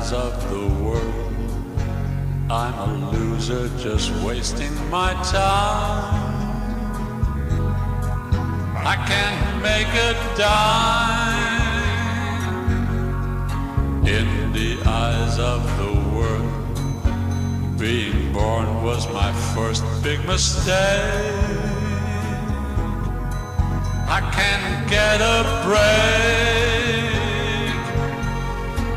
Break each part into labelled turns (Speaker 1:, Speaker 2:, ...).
Speaker 1: eyes of the world, I'm a loser just wasting my time. I can't make a dime in the eyes of the world. Being born was my first big mistake. I can't get a break,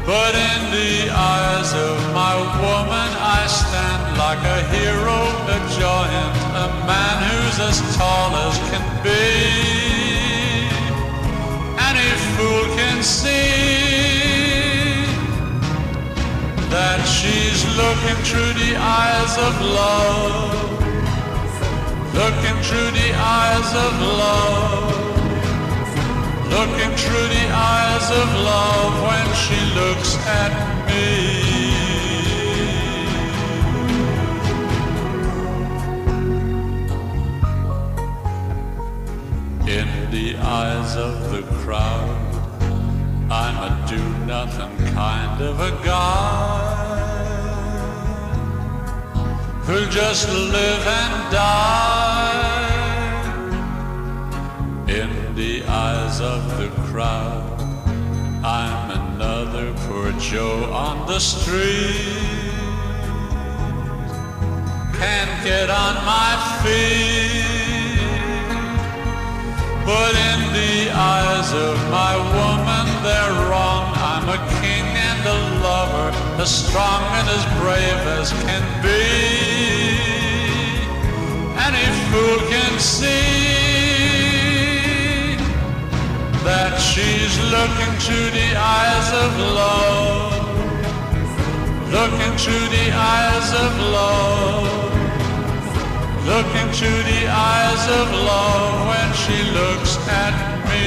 Speaker 1: but in the eyes of my woman I stand like a hero, a giant, a man who's as tall as can be. Any fool can see that she's looking through the eyes of love, looking through the eyes of love, looking through the eyes of love when she looks at me. In the eyes of the crowd, I'm a do-nothing kind of a guy who'll just live and die. In the eyes of the crowd, I'm another poor Joe on the street. Can't get on my feet, but in the eyes of my woman they're wrong. I'm a king and a lover, as strong and as brave as can be. Any fool can see that she's looking through the eyes of love, looking through the eyes of love, looking through the eyes of love when she looks at me.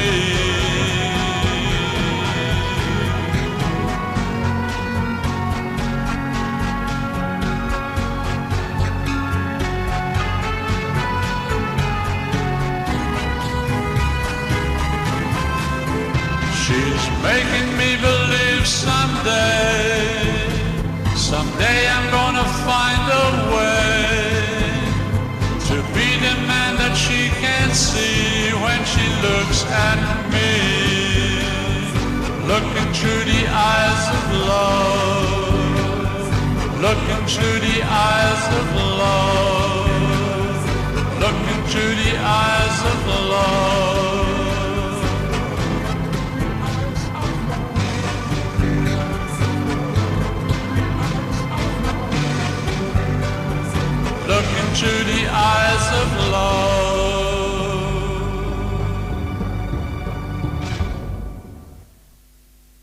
Speaker 1: She's making me believe someday I'm gonna find a way to be the man that she can't see when she looks at me. Looking through the eyes of love, looking through the eyes of love, looking through the eyes of love. Looking through the eyes of love.